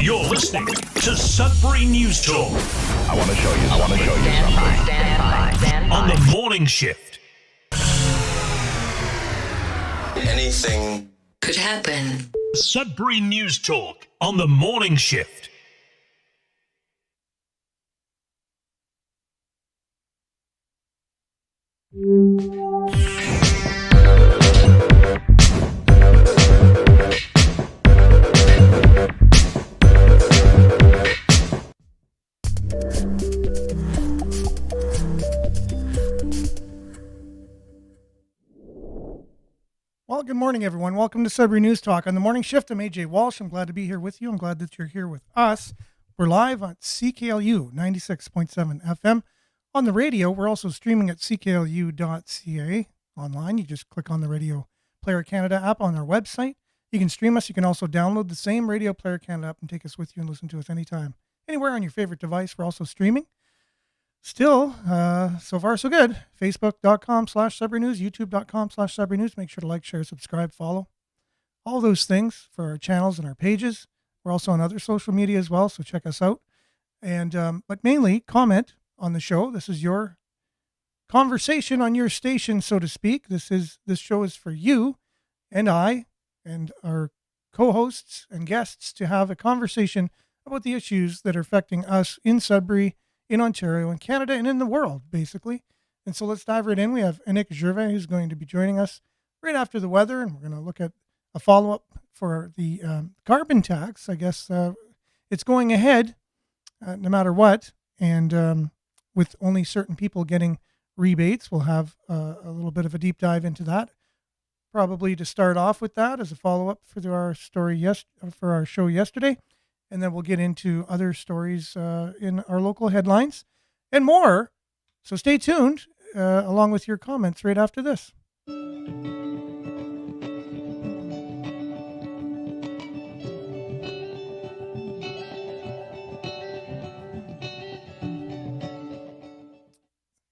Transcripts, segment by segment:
You're listening to Sudbury News Talk. I want to show you something. Stand by. On the morning shift. Anything could happen. Sudbury News Talk on the morning shift. Well, good morning, everyone. Welcome to Sudbury News Talk. On the morning shift, I'm AJ Walsh. I'm glad to be here with you. I'm glad that you're here with us. We're live on CKLU 96.7 FM. On the radio, we're also streaming at cklu.ca online. You just click on the Radio Player Canada app on our website. You can stream us. You can also download the same Radio Player Canada app and take us with you and listen to us anytime, anywhere on your favorite device. We're also streaming. Still, so far so good. Facebook.com/Sudbury News, YouTube.com/Sudbury News. Make sure to like, share, subscribe, follow. All those things for our channels and our pages. We're also on other social media as well, so check us out. And but mainly comment on the show. This is your conversation on your station, so to speak. This show is for you and I and our co-hosts and guests to have a conversation about the issues that are affecting us in Sudbury, in Ontario, in Canada, and in the world, basically. And so let's dive right in. We have Nick Gervais, who's going to be joining us right after the weather, and we're going to look at a follow-up for the carbon tax. I guess it's going ahead no matter what, and with only certain people getting rebates. We'll have a little bit of a deep dive into that, probably to start off with that as a follow-up for our story for our show yesterday. And then we'll get into other stories in our local headlines and more. So stay tuned along with your comments right after this.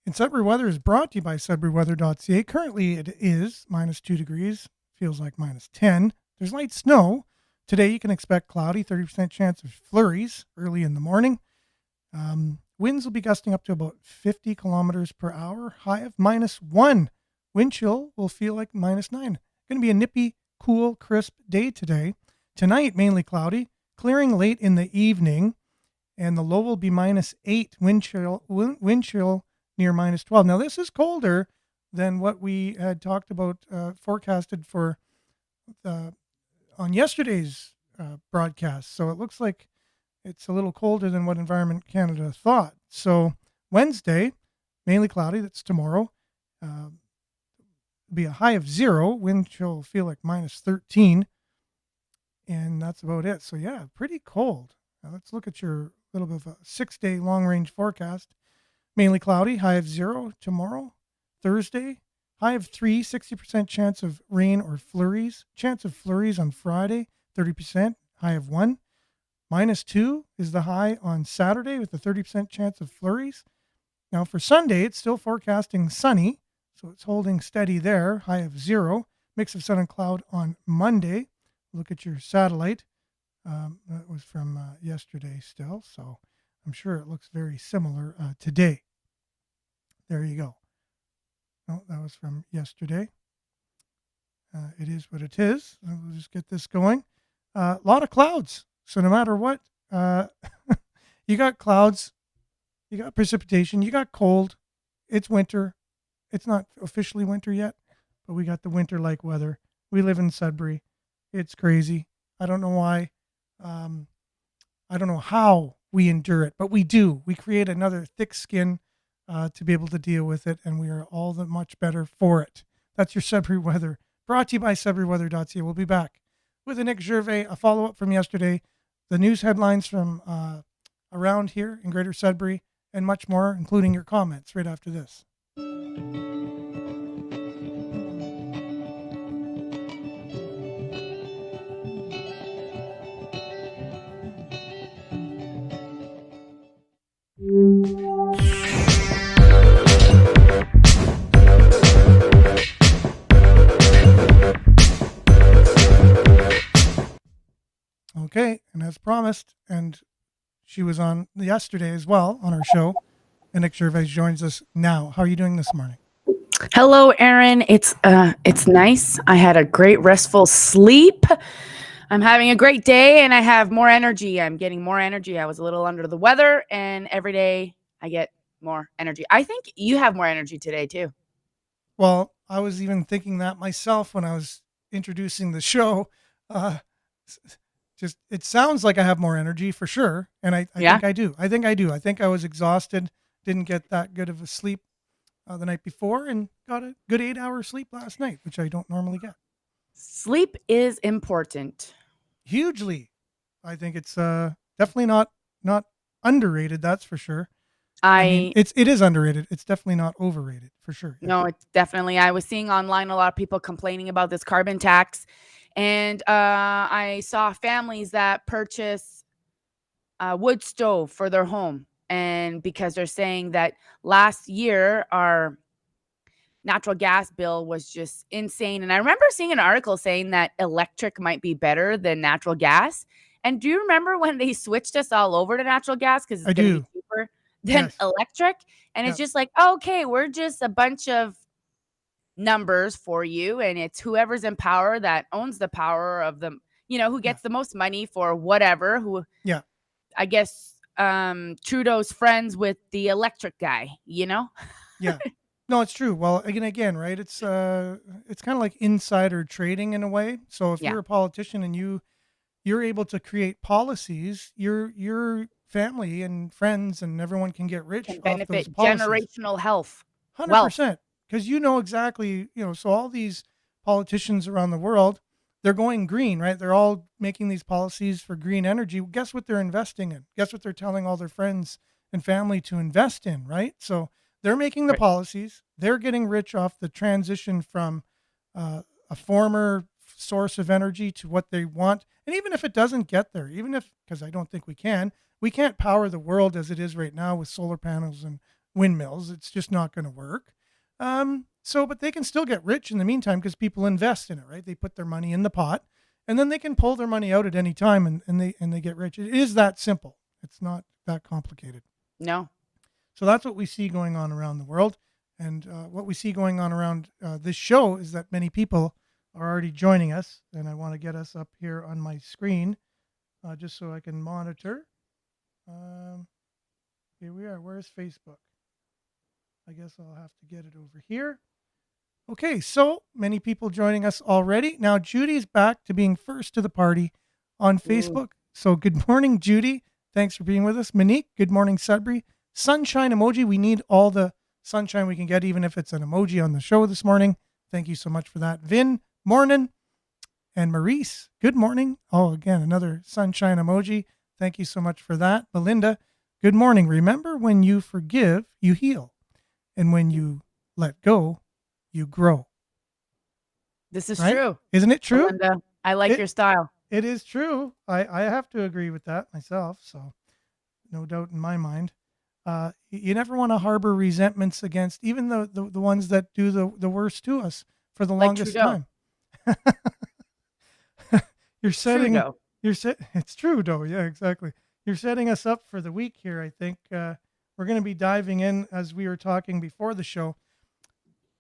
And Sudbury Weather is brought to you by SudburyWeather.ca. Currently it is -2 degrees, feels like -10. There's light snow. Today, you can expect cloudy, 30% chance of flurries early in the morning. Winds will be gusting up to about 50 kilometers per hour, high of -1. Wind chill will feel like -9. Going to be a nippy, cool, crisp day today. Tonight, mainly cloudy, clearing late in the evening, and the low will be -8. Wind chill near -12. Now, this is colder than what we had talked about, forecasted for on yesterday's broadcast. So it looks like it's a little colder than what Environment Canada thought. So Wednesday, mainly cloudy. That's tomorrow. Be a high of 0. Wind chill will feel like -13. And that's about it. So yeah, pretty cold. Now let's look at your little bit of a 6-day long range forecast. Mainly cloudy, high of 0 tomorrow. Thursday, high of 3, 60% chance of rain or flurries. Chance of flurries on Friday, 30%, high of 1. -2 is the high on Saturday with a 30% chance of flurries. Now for Sunday, it's still forecasting sunny, so it's holding steady there, high of 0. Mix of sun and cloud on Monday. Look at your satellite. That was from yesterday still, so I'm sure it looks very similar today. There you go. No, that was from yesterday. It is what it is. We'll just get this going. A lot of clouds. So no matter what, you got clouds, you got precipitation, you got cold. It's winter. It's not officially winter yet, but we got the winter-like weather. We live in Sudbury. It's crazy. I don't know why. I don't know how we endure it, but we do. We create another thick skin to be able to deal with it, and we are all the much better for it. That's your Sudbury weather, brought to you by SudburyWeather.ca. We'll be back with a Nick Gervais, a follow-up from yesterday, the news headlines from around here in Greater Sudbury, and much more, including your comments right after this. Okay, and as promised, promised, and she was on yesterday as well on our show. And Nick Gervais joins us now. How are you doing this morning? Hello, Aaron. It's nice. I had a great restful sleep. I'm having a great day and I have more energy. I'm getting more energy. I was a little under the weather and every day I get more energy. I think you have more energy today too. Well, I was even thinking that myself when I was introducing the show. Uh, just it sounds like I have more energy for sure, and I Yeah. think I do. I think I do. I think I was exhausted, didn't get that good of a sleep the night before, and got a good 8 hour sleep last night, which I don't normally get. Sleep is important. Hugely, I think it's definitely not underrated. That's for sure. I mean, I it is underrated. It's definitely not overrated for sure. Yeah. No, it's definitely. I was seeing online a lot of people complaining about this carbon tax, and I saw families that purchase a wood stove for their home, and because they're saying that last year our natural gas bill was just insane. And I remember seeing an article saying that electric might be better than natural gas. And do you remember when they switched us all over to natural gas because I it's going to do. be cheaper than Yes. electric? And it's Yeah. just like, okay, we're just a bunch of numbers for you, and it's whoever's in power that owns the power of them, who gets the most money for whatever. Who, Yeah. I guess, Trudeau's friends with the electric guy. Yeah. No, it's true. Well, again, right? It's kind of like insider trading in a way. So if Yeah, you're a politician and you're able to create policies, your family and friends and everyone can get rich can off those benefit policies. generational health, wealth. 100%. Because you know exactly, so all these politicians around the world, they're going green, right? They're all making these policies for green energy. Guess what they're investing in? Guess what they're telling all their friends and family to invest in, right? So they're making the Right. policies. They're getting rich off the transition from a former source of energy to what they want. And even if it doesn't get there, because I don't think we can't power the world as it is right now with solar panels and windmills. It's just not going to work. But they can still get rich in the meantime because people invest in it, right? They put their money in the pot and then they can pull their money out at any time and they get rich. It is that simple. It's not that complicated. No. So that's what we see going on around the world. And what we see going on around this show is that many people are already joining us. And I want to get us up here on my screen just so I can monitor. Here we are. Where's Facebook? I guess I'll have to get it over here. Okay, so many people joining us already. Now, Judy's back to being first to the party on Facebook. So good morning, Judy. Thanks for being with us. Monique, good morning, Sudbury. Sunshine emoji. We need all the sunshine we can get, even if it's an emoji on the show this morning. Thank you so much for that. Vin, morning. And Maurice, good morning. Oh, again, another sunshine emoji. Thank you so much for that. Belinda, good morning. Remember, when you forgive, you heal. And when you let go, you grow. This is Right? true. Isn't it true? Belinda, I like your style. It is true. I have to agree with that myself. So no doubt in my mind. You never want to harbor resentments against even the ones that do the worst to us for the Like longest Trudeau. time. Trudeau. It's true, though. Yeah, exactly. You're setting us up for the week here. I think we're going to be diving in, as we were talking before the show,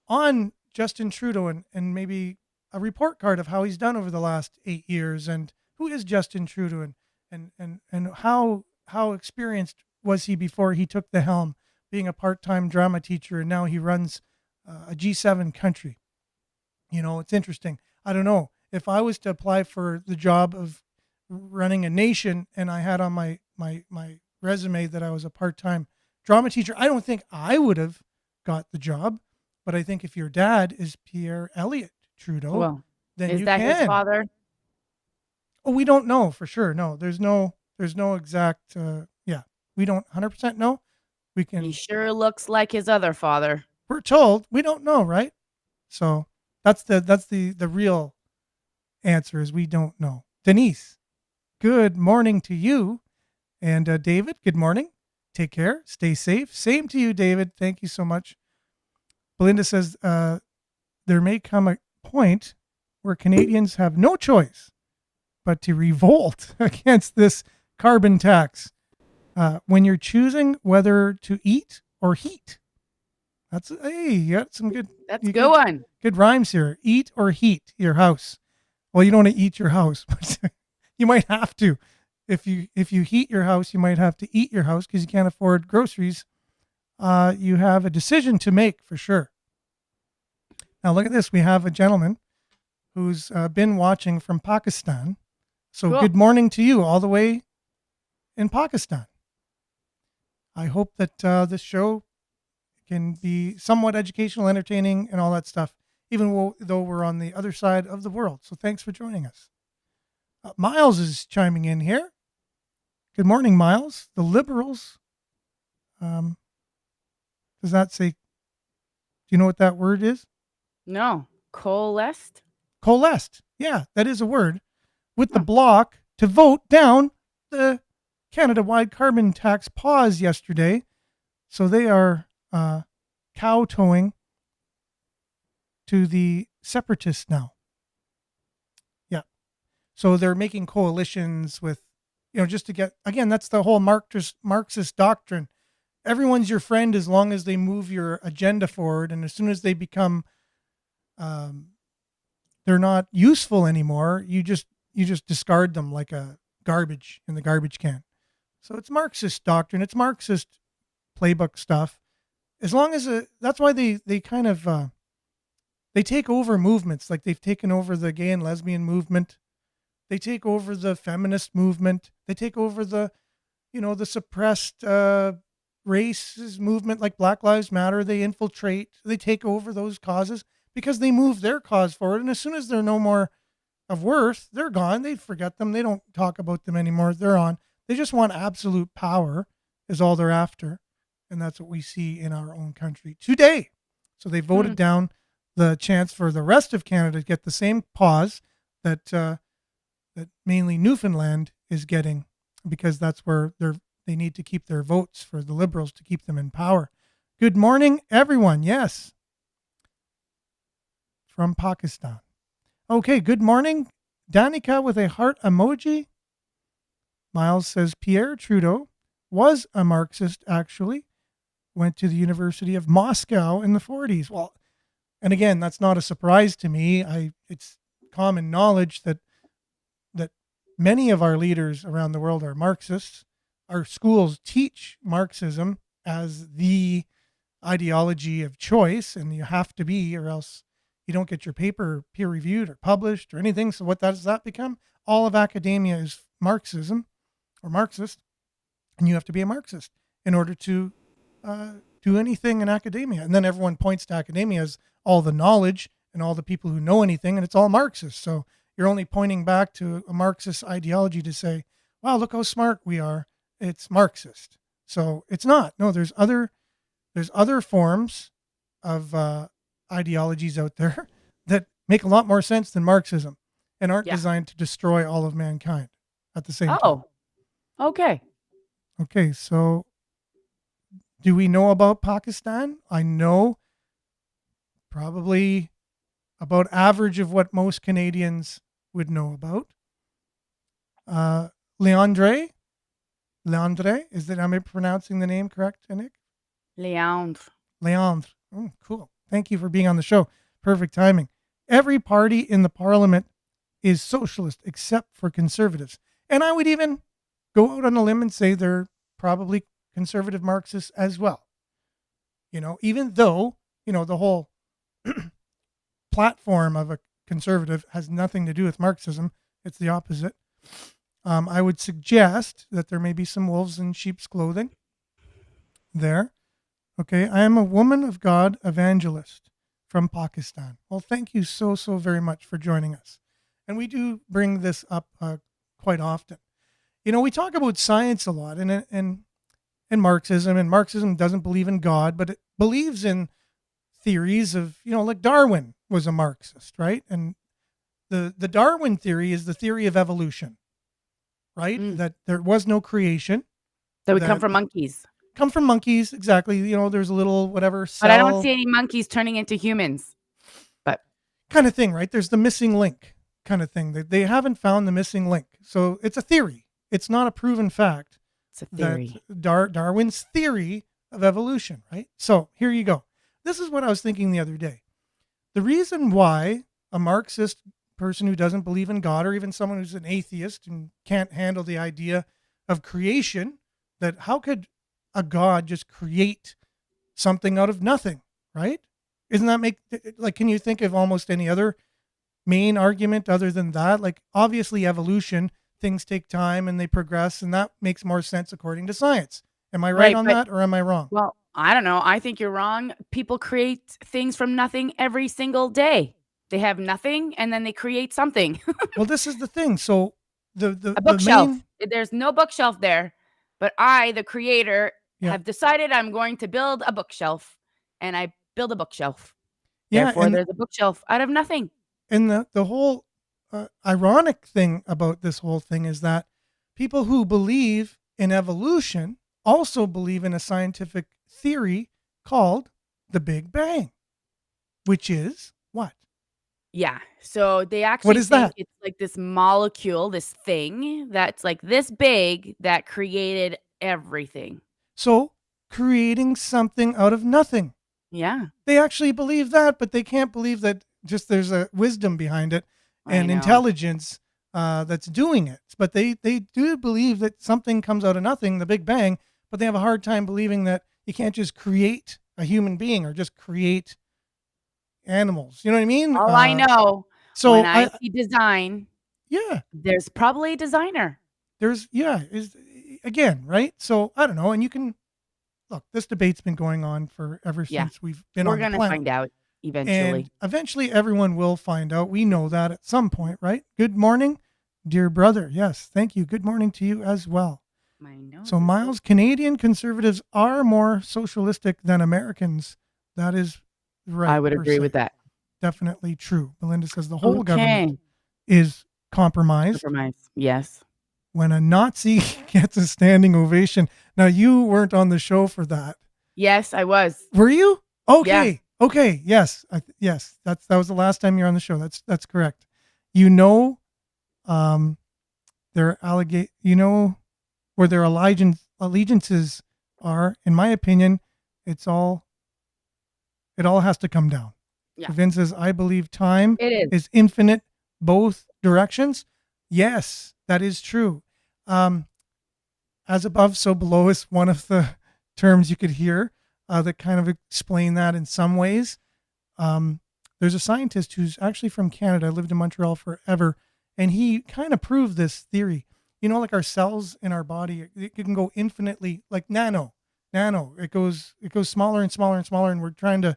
on Justin Trudeau and maybe a report card of how he's done over the last 8 years and who is Justin Trudeau and how experienced was he before he took the helm, being a part-time drama teacher, and now he runs a G7 country. It's interesting. I don't know if I was to apply for the job of running a nation and I had on my resume that I was a part-time drama teacher, I don't think I would have got the job. But I think if your dad is Pierre Elliott Trudeau, Well, then is you that can. his father? Oh, we don't know for sure. No, there's no exact. We don't 100% know. We can. He sure looks like his other father. We're told we don't know, right? So that's the real answer is we don't know. Denise, good morning to you, and David, good morning. Take care. Stay safe. Same to you, David. Thank you so much. Belinda says there may come a point where Canadians have no choice but to revolt against this carbon tax. When you're choosing whether to eat or heat. Hey, you got some good. That's a good one. Good rhymes here. Eat or heat your house. Well, you don't want to eat your house, but you might have to. If you heat your house, you might have to eat your house because you can't afford groceries. You have a decision to make for sure. Now look at this. We have a gentleman who's been watching from Pakistan. So Cool. Good morning to you all the way in Pakistan. I hope that this show can be somewhat educational, entertaining, and all that stuff, even though we're on the other side of the world. So thanks for joining us. Miles is chiming in here. Good morning, Miles. The Liberals. Does that say, do you know what that word is? No. Coalesced? Coalesced. Yeah, that is a word. With the bloc to vote down the Canada-wide carbon tax pause yesterday. So they are kowtowing to the separatists now. Yeah. So they're making coalitions with, just to get, again, that's the whole Marxist doctrine. Everyone's your friend as long as they move your agenda forward. And as soon as they become, they're not useful anymore, you just discard them like a garbage in the garbage can. So it's Marxist doctrine. It's Marxist playbook stuff. As long as that's why they kind of they take over movements. Like they've taken over the gay and lesbian movement. They take over the feminist movement. They take over the suppressed races movement like Black Lives Matter. They infiltrate. They take over those causes because they move their cause forward. And as soon as they're no more of worth, they're gone. They forget them. They don't talk about them anymore. They're on. They just want absolute power is all they're after. And that's what we see in our own country today. So they voted down the chance for the rest of Canada to get the same pause that that mainly Newfoundland is getting, because that's where they need to keep their votes for the Liberals to keep them in power. Good morning, everyone. Yes. From Pakistan. Okay, good morning. Danica with a heart emoji. Miles says Pierre Trudeau was a Marxist, actually. Went to the University of Moscow in the 40s. Well, and again, that's not a surprise to me. It's common knowledge that many of our leaders around the world are Marxists. Our schools teach Marxism as the ideology of choice, and you have to be, or else you don't get your paper peer reviewed or published or anything. So what does that become? All of academia is Marxism or Marxist, and you have to be a Marxist in order to do anything in academia. And then everyone points to academia as all the knowledge and all the people who know anything, and it's all Marxist. So you're only pointing back to a Marxist ideology to say, wow, look how smart we are. It's Marxist. So it's not. No, there's other forms of ideologies out there that make a lot more sense than Marxism and aren't designed to destroy all of mankind at the same time. Oh, okay. Okay, so do we know about Pakistan? I know probably about average of what most Canadians would know about. Leandre, is that, am I pronouncing the name correct, Nick? Leandre. Oh, cool. Thank you for being on the show. Perfect timing. Every party in the parliament is socialist except for conservatives. And I would even go out on a limb and say they're probably conservative Marxists as well. Even though, the whole platform of a conservative has nothing to do with Marxism. It's the opposite. I would suggest that there may be some wolves in sheep's clothing there. Okay, I am a woman of God evangelist from Pakistan. Well, thank you so very much for joining us. And we do bring this up quite often. We talk about science a lot and Marxism doesn't believe in God, but it believes in theories of, like Darwin was a Marxist, right? And the Darwin theory is the theory of evolution, right? That there was no creation. That would come from monkeys. Come from monkeys, exactly. There's a little whatever cell. But I don't see any monkeys turning into humans. But kind of thing, right? There's the missing link kind of thing. They haven't found the missing link. So it's a theory. it's not a proven fact It's a that theory. Darwin's theory of evolution, right? So here you go. This is what I was thinking the other day. The reason why a Marxist person who doesn't believe in God, or even someone who's an atheist and can't handle the idea of creation, that how could a God just create something out of nothing, right? Isn't that like, can you think of almost any other main argument other than that? Like, obviously evolution, things take time and they progress, and that makes more sense according to science. Am I right Right, on but that, or am I wrong? well, I don't know. I think you're wrong. People create things from nothing every single day. They have nothing and then they create something. Well, this is the thing. So A the bookshelf. main, There's no bookshelf there, but I, the creator, yeah, have decided I'm going to build a bookshelf, and I build a bookshelf. yeah, Therefore, there's a bookshelf out of nothing. and the whole ironic thing about this whole thing is that people who believe in evolution also believe in a scientific theory called the Big Bang, which is what? Yeah. So they What actually is think that? it's like this molecule, this thing that's like this big that created everything. So creating something out of nothing. Yeah, They actually believe that, but they can't believe that just there's a wisdom behind it I and know. intelligence that's doing it. But they do believe that something comes out of nothing, the Big Bang, but they have a hard time believing that you can't just create a human being or just create animals. You know what I mean? All I know when So I I, see design, yeah, there's probably a designer. is again, right? So I don't know. And you can look, this debate's been going on for ever Yeah, since we've been we're on the gonna planet. find out And eventually. eventually everyone will find out. We know that at some point, right? Good morning, dear brother. Yes, thank you. Good morning to you as well. My nose So, is so Miles, Canadian conservatives are more socialistic than Americans. That is right, I would per agree se. with that. Definitely true. Belinda says the whole government Okay. is compromised. Compromise. Yes. When a Nazi gets a standing ovation. Now, you weren't on the show for that. Yes, I was. Were you? Yeah. Okay. Okay. Yes. Yes. That was the last time you're on the show. That's correct. You know, their where their allegiances are. In my opinion, it all has to come down. Yeah. So Vince says, I believe time It is. is infinite, both directions. Yes, that is true. As above, so below is one of the terms you could hear that kind of explain that in some ways. There's a scientist who's actually from Canada, lived in Montreal forever, and he kind of proved this theory. You know, like our cells in our body, it can go infinitely, like nano. It goes smaller and smaller and smaller, and we're trying to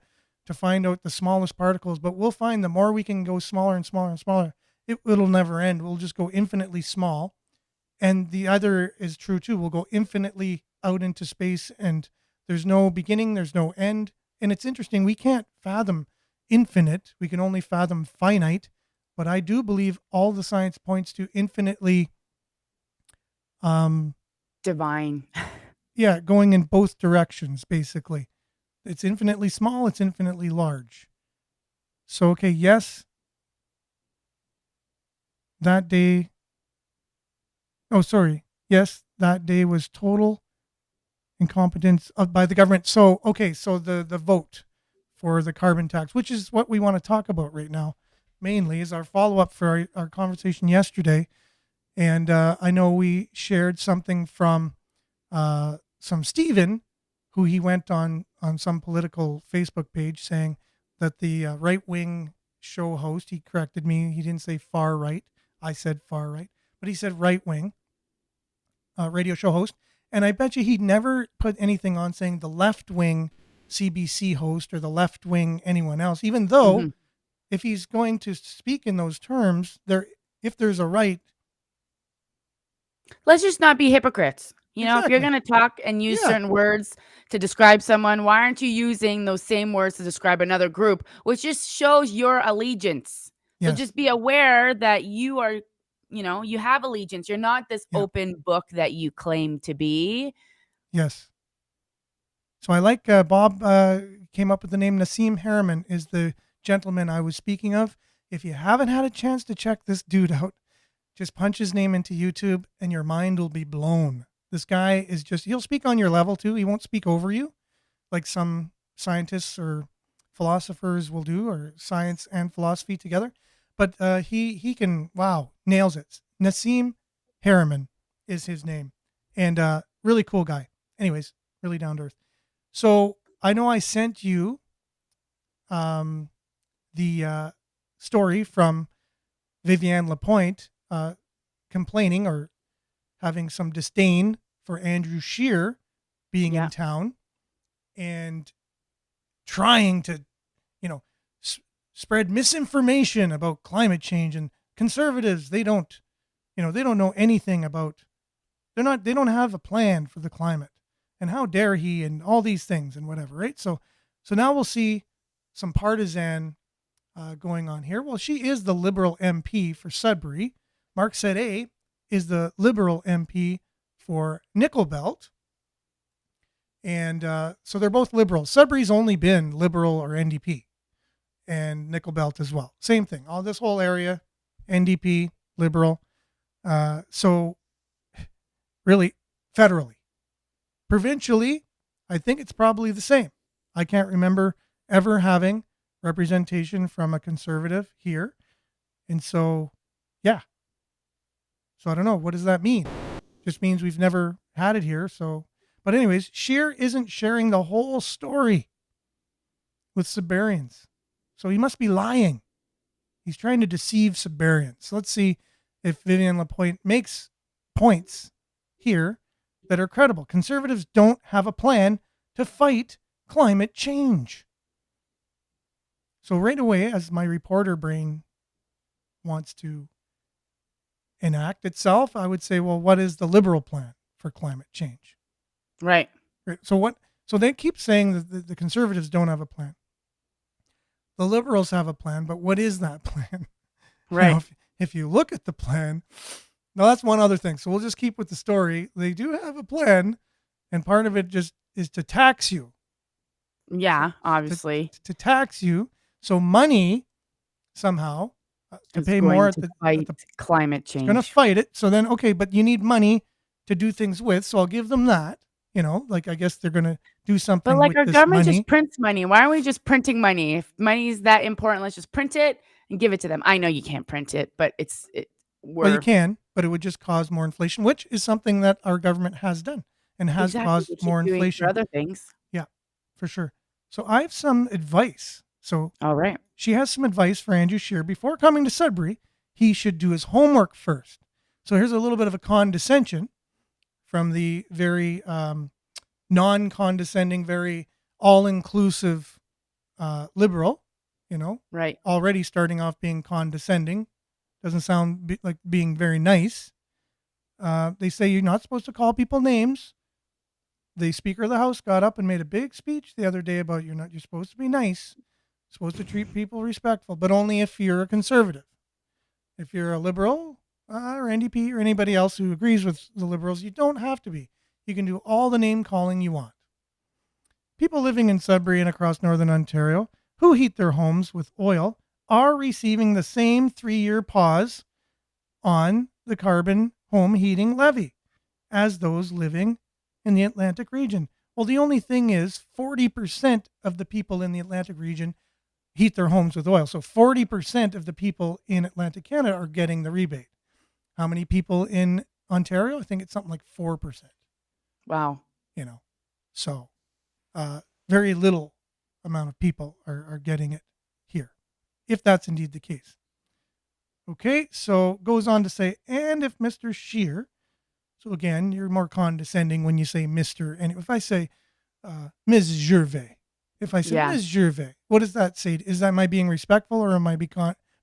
find out the smallest particles. But we'll find the more we can go smaller and smaller and smaller, it'll never end. We'll just go infinitely small. And the other is true too. We'll go infinitely out into space, and there's no beginning, there's no end. And it's interesting, we can't fathom infinite, we can only fathom finite. But I do believe all the science points to infinitely, Divine. going in both directions, basically. It's infinitely small, it's infinitely large. So, okay, yes, that day, yes, that day was total incompetence by the government. So, okay, so the vote for the carbon tax, which is what we want to talk about right now, mainly is our follow-up for our conversation yesterday. And I know we shared something from some Stephen, who he went on some political Facebook page saying that the right-wing show host, he corrected me, he didn't say far right, I said far right, but he said right-wing radio show host. And I bet you he'd never put anything on saying the left-wing CBC host or the left-wing anyone else, even though Mhm. if he's going to speak in those terms, if there's a right. Let's just not be hypocrites. You know, if you're Exactly. going to talk and use Yeah. certain words to describe someone, why aren't you using those same words to describe another group, which just shows your allegiance? So Yes. just be aware that you are, you have allegiance. You're not this Yeah. open book that you claim to be. Yes. So I like Bob came up with the name Nassim Harriman is the gentleman I was speaking of. If you haven't had a chance to check this dude out, just punch his name into YouTube and your mind will be blown. This guy is he'll speak on your level too. He won't speak over you like some scientists or philosophers will do, or science and philosophy together. But he can, nails it. Nassim Harriman is his name. And really cool guy. Anyways, really down to earth. So I know I sent you the story from Vivienne Lapointe complaining or having some disdain for Andrew Scheer being in town and trying to, spread misinformation about climate change. And conservatives, they don't know anything about, they don't have a plan for the climate. And how dare he, and all these things and whatever, right? So now we'll see some partisan going on here. Well, she is the Liberal MP for Sudbury. Mark Sette is the Liberal MP for Nickel Belt. And so they're both Liberal. Sudbury's only been Liberal or NDP, and Nickel Belt as well. Same thing. All this whole area, NDP, Liberal. So really, federally. Provincially, I think it's probably the same. I can't remember ever having representation from a conservative here. And so, yeah. So I don't know. What does that mean? Just means we've never had it here. So, but anyways, Scheer isn't sharing the whole story with Sudburyans. So he must be lying. He's trying to deceive Sudburyans. So let's see if Vivienne Lapointe makes points here that are credible. Conservatives don't have a plan to fight climate change. So right away, as my reporter brain wants to enact itself, I would say, well, what is the Liberal plan for climate change? Right. So they keep saying that the conservatives don't have a plan. The Liberals have a plan, but what is that plan? Right. If you look at the plan, now that's one other thing. So we'll just keep with the story. They do have a plan, and part of it just is to tax you. Yeah, obviously. To tax you. So money somehow to It's pay going more to fight climate change. It's going to fight it. So then, okay, but you need money to do things with. So I'll give them that. Like I guess they're going to do something. But like with our this government money. just prints money. Why aren't we just printing money? If money is that important, let's just print it and give it to them. I know you can't print it, but Well, you can, but it would just cause more inflation, which is something that our government has done and has caused more inflation. For other things. Yeah, for sure. So I have some advice. So all right, she has some advice for Andrew Scheer. Before coming to Sudbury, he should do his homework first. So here's a little bit of a condescension from the very non-condescending, very all-inclusive Liberal, right. already starting off being condescending. Doesn't sound like being very nice. They say you're not supposed to call people names. The Speaker of the House got up and made a big speech the other day about you're supposed to be nice, supposed to treat people respectful, but only if you're a conservative. If you're a Liberal or NDP or anybody else who agrees with the Liberals, you don't have to be. You can do all the name calling you want. People living in Sudbury and across Northern Ontario who heat their homes with oil are receiving the same 3-year pause on the carbon home heating levy as those living in the Atlantic region. Well, the only thing is 40% of the people in the Atlantic region heat their homes with oil. So 40% of the people in Atlantic Canada are getting the rebate. How many people in Ontario? I think it's something like 4%. Wow. So very little amount of people are getting it here, if that's indeed the case. Okay, so goes on to say, and if Mr. Scheer, so again, you're more condescending when you say Mr. And if I say Ms. Gervais, Ms. Gervais, what does that say? Am I being respectful or am I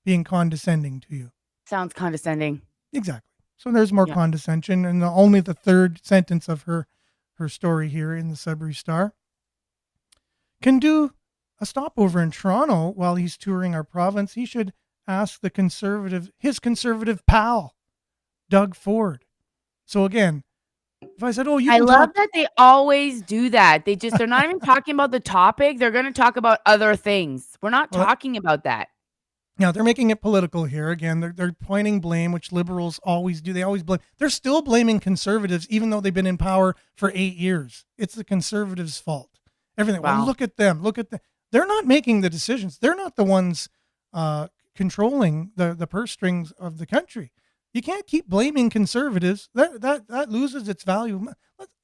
being condescending to you? Sounds condescending. Exactly. So there's more condescension, and only the third sentence of her story here in the Sudbury Star. Can do a stopover in Toronto while he's touring our province. He should ask his conservative pal, Doug Ford. So again, if I said, I love that they always do that. They're not even talking about the topic. They're going to talk about other things. We're not talking about that. Now they're making it political here again. They're pointing blame, which liberals always do. They always blame. They're still blaming conservatives, even though they've been in power for 8 years. It's the conservatives' fault. Everything. Well, Wow. look at them. Look at them. They're not making the decisions. They're not the ones controlling the purse strings of the country. You can't keep blaming conservatives. That loses its value.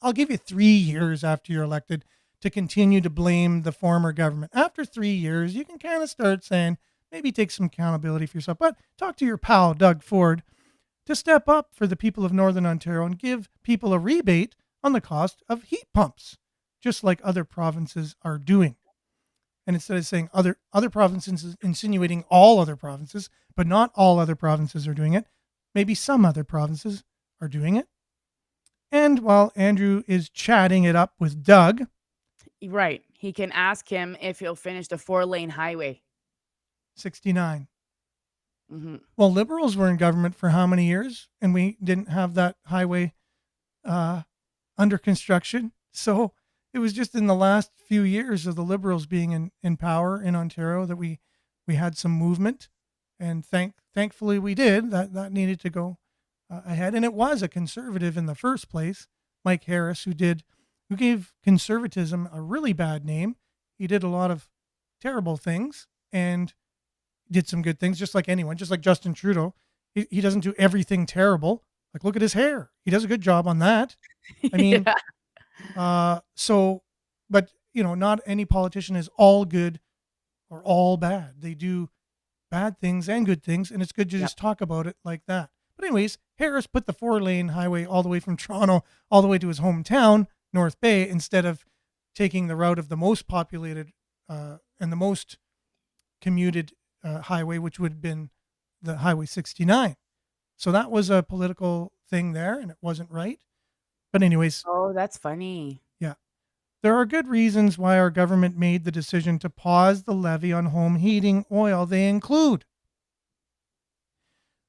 I'll give you 3 years after you're elected to continue to blame the former government. After 3 years, you can kind of start saying, maybe take some accountability for yourself. But talk to your pal, Doug Ford, to step up for the people of Northern Ontario and give people a rebate on the cost of heat pumps, just like other provinces are doing. And instead of saying other provinces, insinuating all other provinces, but not all other provinces are doing it, maybe some other provinces are doing it. And while Andrew is chatting it up with Doug, Right. He can ask him if he'll finish the 4-lane highway. 69. Mm-hmm. Well, Liberals were in government for how many years? And we didn't have that highway under construction. So it was just in the last few years of the Liberals being in power in Ontario that we had some movement. And thankfully we did. That needed to go ahead. And it was a conservative in the first place, Mike Harris, who gave conservatism a really bad name. He did a lot of terrible things and did some good things, just like anyone, just like Justin Trudeau. He doesn't do everything terrible. Like, look at his hair. He does a good job on that. I mean, but not any politician is all good or all bad. They do bad things and good things, and it's good to just talk about it like that. But anyways, Harris put the 4-lane highway all the way from Toronto all the way to his hometown, North Bay, instead of taking the route of the most populated and the most commuted highway, which would have been the Highway 69. So that was a political thing there, and it wasn't right. But anyways. Oh, that's funny. Yeah. There are good reasons why our government made the decision to pause the levy on home heating oil. They include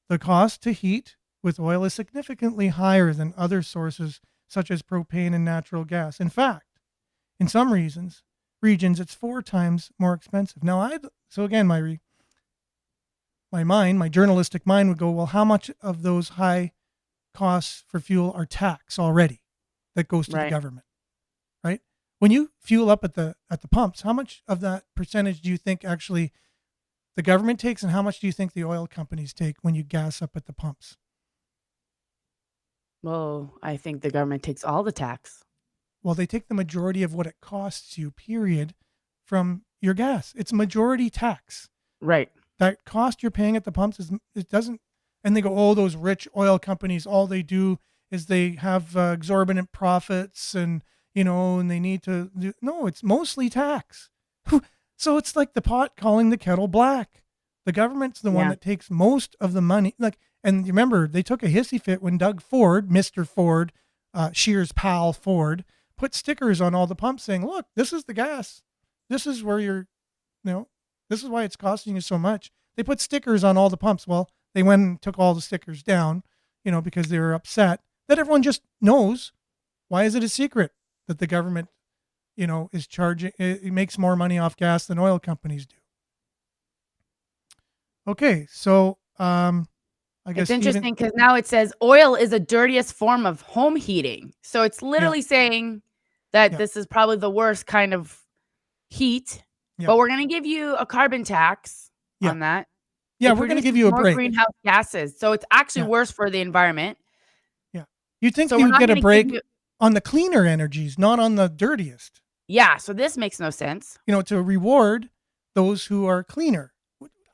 the cost to heat with oil is significantly higher than other sources such as propane and natural gas. In fact, in some regions, it's 4 times more expensive. Now, my journalistic mind would go, well, how much of those high costs for fuel are tax already that goes to the government, right? When you fuel up at the pumps, how much of that percentage do you think actually the government takes, and how much do you think the oil companies take when you gas up at the pumps? Well, I think the government takes all the tax. Well, they take the majority of what it costs you, period, from your gas. It's majority tax. Right. That cost you're paying at the pumps and they go, oh, those rich oil companies, all they do is they have exorbitant profits and they need to do, no, it's mostly tax. So it's like the pot calling the kettle black. The government's the one that takes most of the money. And remember, they took a hissy fit when Doug Ford, Mr. Ford, Scheer's pal Ford, put stickers on all the pumps saying, look, this is the gas. This is where this is why it's costing you so much. They put stickers on all the pumps. Well, they went and took all the stickers down, because they were upset that everyone just knows. Why is it a secret that the government, is charging, it makes more money off gas than oil companies do? Okay. So, I guess it's interesting because now it says oil is the dirtiest form of home heating. So it's literally saying that this is probably the worst kind of heat, but we're going to give you a carbon tax on that. Yeah, we're going to give you a break. Greenhouse gases. So it's actually worse for the environment. Yeah. You'd think you would get a break on the cleaner energies, not on the dirtiest. Yeah. So this makes no sense. To reward those who are cleaner.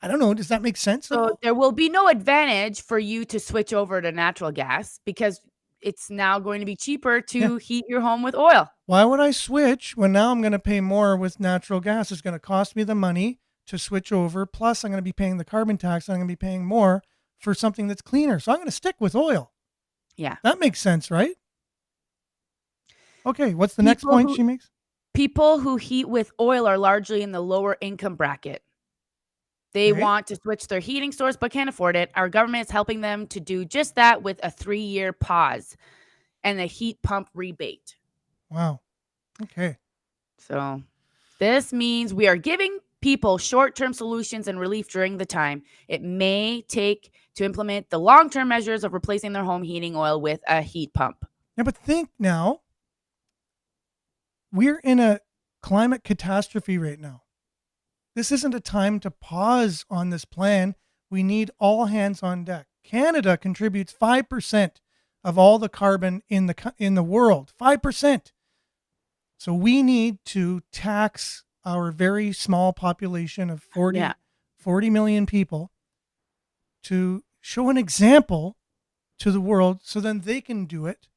I don't know. Does that make sense? So there will be no advantage for you to switch over to natural gas because it's now going to be cheaper to heat your home with oil. Why would I switch when now I'm going to pay more with natural gas? It's going to cost me the money to switch over. Plus, I'm going to be paying the carbon tax. I'm going to be paying more for something that's cleaner. So I'm going to stick with oil. Yeah. That makes sense, right? Okay. What's the next point she makes? People who heat with oil are largely in the lower income bracket. They want to switch their heating source but can't afford it. Our government is helping them to do just that with a 3-year pause and a heat pump rebate. Wow. Okay. So this means we are giving people short-term solutions and relief during the time it may take to implement the long-term measures of replacing their home heating oil with a heat pump. Yeah, but think now, we're in a climate catastrophe right now. This isn't a time to pause on this plan. We need all hands on deck. Canada contributes 5% of all the carbon in the world. 5%. So we need to tax our very small population of 40 million people to show an example to the world, so then they can do it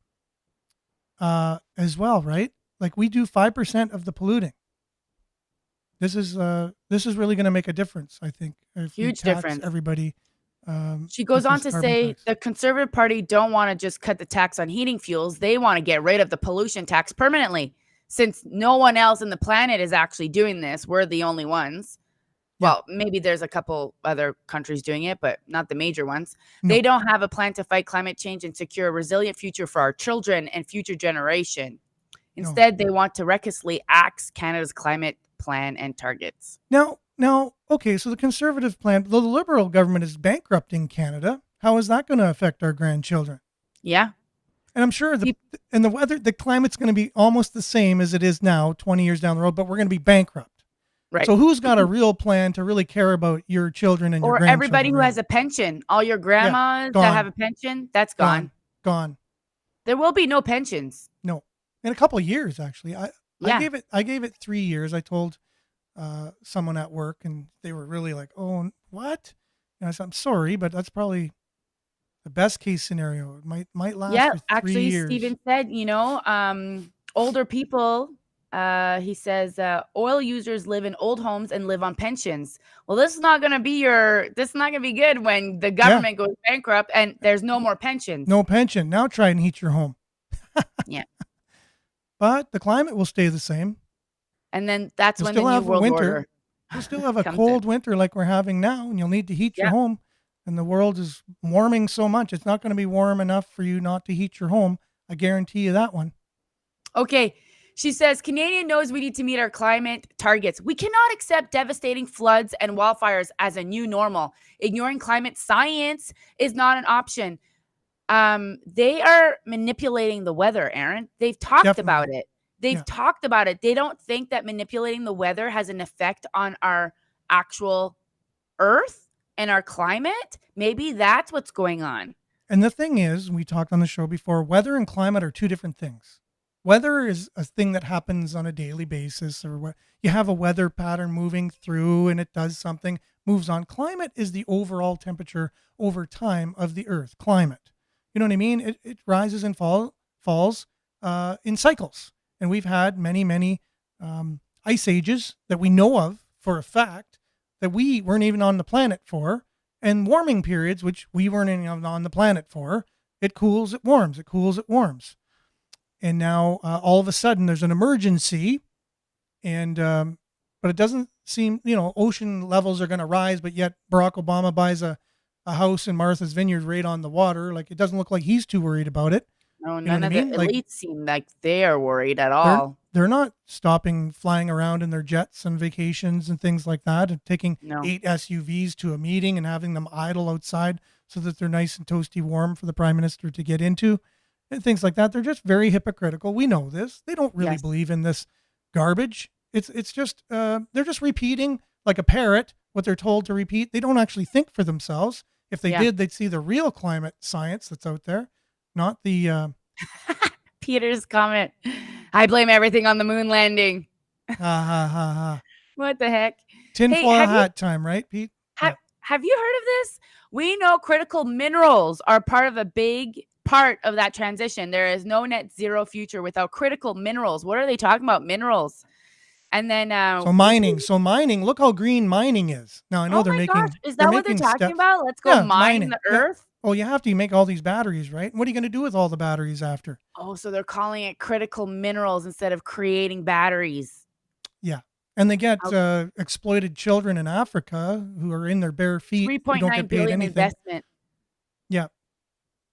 as well, right? Like, we do 5% of the polluting. This is really going to make a difference, I think. If Huge we tax difference. Everybody. She goes with on this to carbon say tax. the Conservative Party don't want to just cut the tax on heating fuels. They want to get rid of the pollution tax permanently. Since no one else on the planet is actually doing this, we're the only ones. Yeah. Well, maybe there's a couple other countries doing it, but not the major ones. No. They don't have a plan to fight climate change and secure a resilient future for our children and future generation. Instead, they want to recklessly axe Canada's climate plan and targets. Now, okay, so the Conservative plan, the Liberal government is bankrupting Canada. How is that going to affect our grandchildren? Yeah. And I'm sure the climate's going to be almost the same as it is now, 20 years down the road, but we're going to be bankrupt. Right. So who's got a real plan to really care about your children and your grandchildren? Or everybody who has a pension. All your grandmas that have a pension, that's gone. Gone. There will be no pensions. No. In a couple of years, actually. I gave it 3 years. I told someone at work, and they were really like, "Oh, what?" And I said, "I'm sorry, but that's probably the best case scenario. It might last for 3 actually, years." Stephen said, older people, he says, oil users live in old homes and live on pensions. Well, this is not going to be good when the government goes bankrupt and there's no more pensions. No pension. Now try and heat your home. Yeah. But the climate will stay the same. And then that's when the new world order. We'll still have a cold winter like we're having now, and you'll need to heat your home. And the world is warming so much, it's not going to be warm enough for you not to heat your home. I guarantee you that one. Okay. She says, Canadian knows we need to meet our climate targets. We cannot accept devastating floods and wildfires as a new normal. Ignoring climate science is not an option. They are manipulating the weather, Aaron. They've talked about it. They've talked about it. They don't think that manipulating the weather has an effect on our actual Earth and our climate. Maybe that's what's going on. And the thing is, we talked on the show before, weather and climate are two different things. Weather is a thing that happens on a daily basis, or what you have a weather pattern moving through and it does something, moves on. Climate is the overall temperature over time of the Earth. Climate. You know what I mean? It rises and falls in cycles. And we've had many ice ages that we know of for a fact that we weren't even on the planet for, and warming periods, which we weren't even on the planet for. It cools, it warms, it cools, it warms. And now all of a sudden there's an emergency, and but it doesn't seem, ocean levels are going to rise, but yet Barack Obama buys a house in Martha's Vineyard right on the water. Like, it doesn't look like he's too worried about it. No, none of the elites seem like they are worried at all. They're not stopping flying around in their jets and vacations and things like that, and taking 8 SUVs to a meeting and having them idle outside so that they're nice and toasty warm for the prime minister to get into and things like that. They're just very hypocritical. We know this. They don't really believe in this garbage. It's just they're just repeating like a parrot what they're told to repeat. They don't actually think for themselves. If they did, they'd see the real climate science that's out there. Not the Peter's comment. I blame everything on the moon landing. Ha ha ha ha. What the heck? Tinfoil hat time, right, Pete? Have you heard of this? We know critical minerals are part of a big part of that transition. There is no net zero future without critical minerals. What are they talking about? Minerals. And then So mining, look how green mining is. Now I know they're making gosh. Is that what they're talking about? Let's go mine the earth. Oh, you have to make all these batteries, right? What are you going to do with all the batteries after? Oh, so they're calling it critical minerals instead of creating batteries. Yeah. And they get exploited children in Africa who are in their bare feet. $3.9 billion investment. Yeah.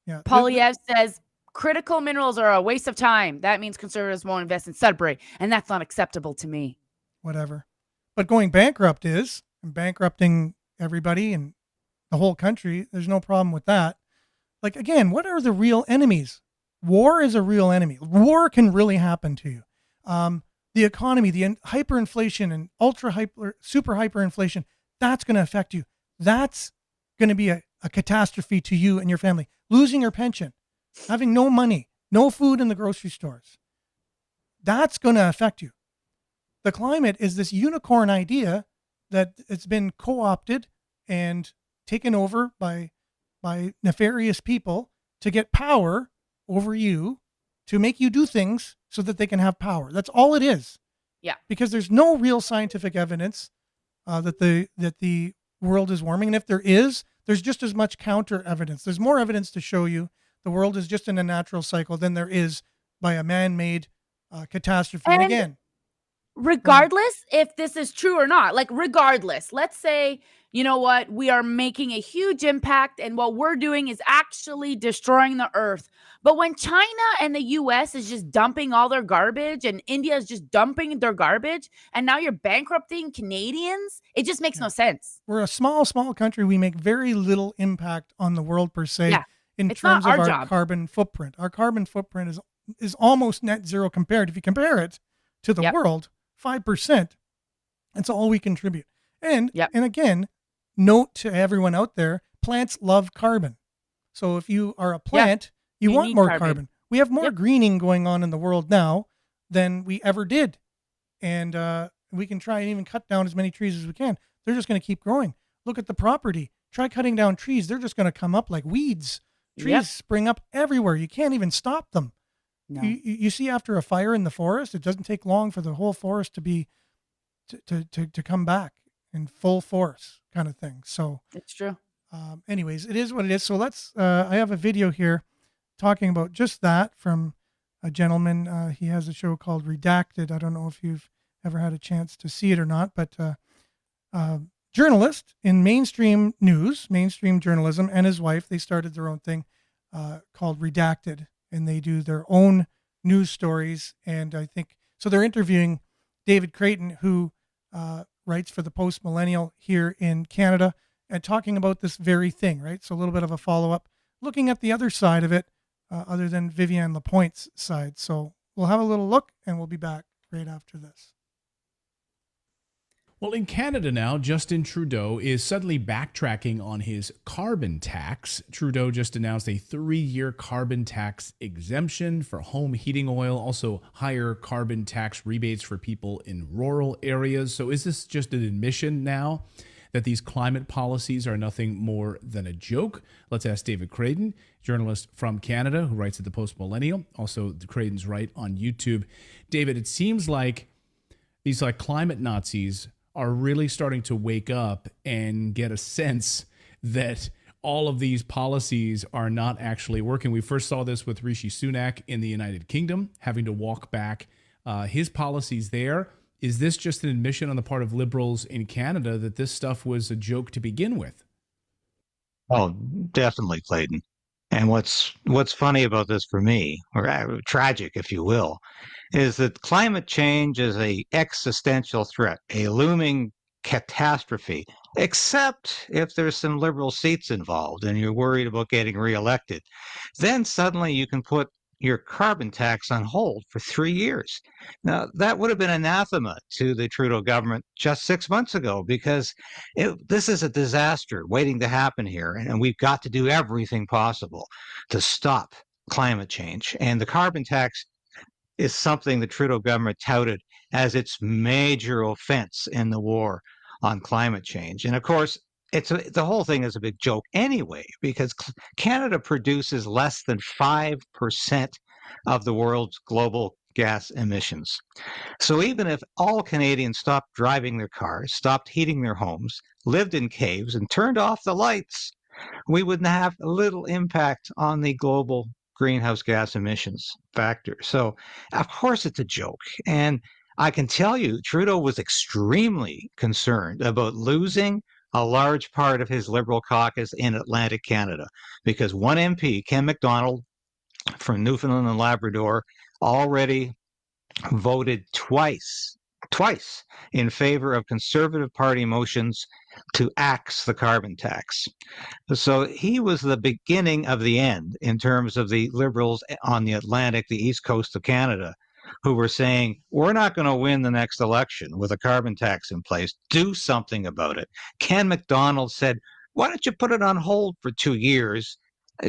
Yeah. Polyev says critical minerals are a waste of time. That means conservatives won't invest in Sudbury, and that's not acceptable to me. Whatever. But going bankrupt is, and bankrupting everybody and the whole country, there's no problem with that. Like, again, what are the real enemies? War is a real enemy. War can really happen to you. The economy, the hyperinflation and super hyperinflation, that's going to affect you. That's going to be a catastrophe to you and your family. Losing your pension, having no money, no food in the grocery stores. That's going to affect you. The climate is this unicorn idea that it's been co-opted and taken over by nefarious people to get power over you, to make you do things so that they can have power. That's all it is. Yeah. Because there's no real scientific evidence that the world is warming. And if there is, there's just as much counter evidence. There's more evidence to show you the world is just in a natural cycle than there is by a man-made catastrophe. And again, regardless if this is true or not, like regardless, let's say, you know what, we are making a huge impact and what we're doing is actually destroying the earth. But when China and the US is just dumping all their garbage and India is just dumping their garbage and now you're bankrupting Canadians, it just makes no sense. We're a small country. We make very little impact on the world per se in terms of our carbon footprint. Our carbon footprint is almost net zero compared. If you compare it to the world, 5%, that's all we contribute. And again, note to everyone out there, plants love carbon. So if you are a plant, you want more carbon. We have more greening going on in the world now than we ever did. And we can try and even cut down as many trees as we can. They're just going to keep growing. Look at the property. Try cutting down trees. They're just going to come up like weeds. Trees spring up everywhere. You can't even stop them. No. You see, after a fire in the forest, it doesn't take long for the whole forest to come back in full force, kind of thing. So it's true. Anyways, it is what it is. So let's. I have a video here talking about just that from a gentleman. He has a show called Redacted. I don't know if you've ever had a chance to see it or not, but journalist in mainstream news, mainstream journalism, and his wife, they started their own thing called Redacted. And they do their own news stories. And I think, so they're interviewing David Creighton, who writes for the Post Millennial here in Canada, and talking about this very thing, right? So a little bit of a follow-up, looking at the other side of it, other than Viviane Lapointe's side. So we'll have a little look, and we'll be back right after this. Well, in Canada now, Justin Trudeau is suddenly backtracking on his carbon tax. Trudeau just announced a 3-year carbon tax exemption for home heating oil, also higher carbon tax rebates for people in rural areas. So is this just an admission now that these climate policies are nothing more than a joke? Let's ask David Creighton, journalist from Canada who writes at the Post Millennial. Also, Creighton's right on YouTube. David, it seems like these climate Nazis are really starting to wake up and get a sense that all of these policies are not actually working. We first saw this with Rishi Sunak in the United Kingdom, having to walk back his policies there. Is this just an admission on the part of Liberals in Canada that this stuff was a joke to begin with? Oh, definitely, Clayton. And what's funny about this for me, or tragic, if you will, is that climate change is a existential threat, a looming catastrophe, except if there's some liberal seats involved and you're worried about getting reelected. Then suddenly you can put your carbon tax on hold for 3 years. Now, that would have been anathema to the Trudeau government just 6 months ago, because this is a disaster waiting to happen here, and we've got to do everything possible to stop climate change. And the carbon tax is something the Trudeau government touted as its major offense in the war on climate change. And of course, the whole thing is a big joke anyway, because Canada produces less than 5% of the world's global gas emissions. So even if all Canadians stopped driving their cars, stopped heating their homes, lived in caves, and turned off the lights, we would have little impact on the global greenhouse gas emissions factor. So, of course, it's a joke. And I can tell you, Trudeau was extremely concerned about losing a large part of his Liberal caucus in Atlantic Canada, because one MP, Ken MacDonald from Newfoundland and Labrador, already voted twice twice in favor of Conservative Party motions to axe the carbon tax. So he was the beginning of the end in terms of the Liberals on the Atlantic, the east coast of Canada, who were saying, we're not going to win the next election with a carbon tax in place. Do something about it. Ken MacDonald said, why don't you put it on hold for 2 years?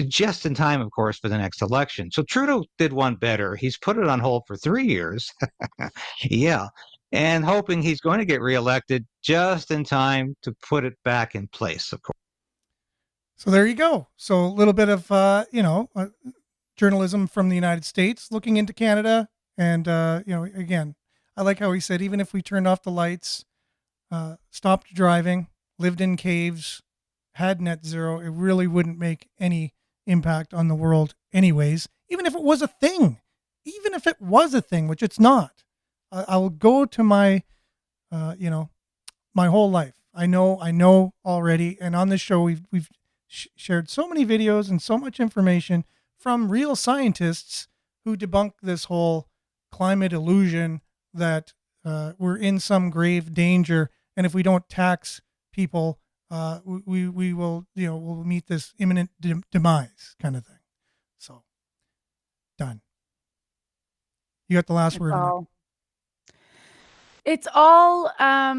Just in time, of course, for the next election. So Trudeau did one better. He's put it on hold for 3 years. Yeah. And hoping he's going to get reelected just in time to put it back in place, of course. So there you go. So a little bit of, journalism from the United States looking into Canada. And, again, I like how he said, even if we turned off the lights, stopped driving, lived in caves, had net zero, it really wouldn't make any impact on the world anyways, even if it was a thing, which it's not. I'll go to my, my whole life. I know already. And on this show, we've shared so many videos and so much information from real scientists who debunk this whole climate illusion that we're in some grave danger. And if we don't tax people, we will, we'll meet this imminent demise kind of thing. So done. You got the last word. It's all a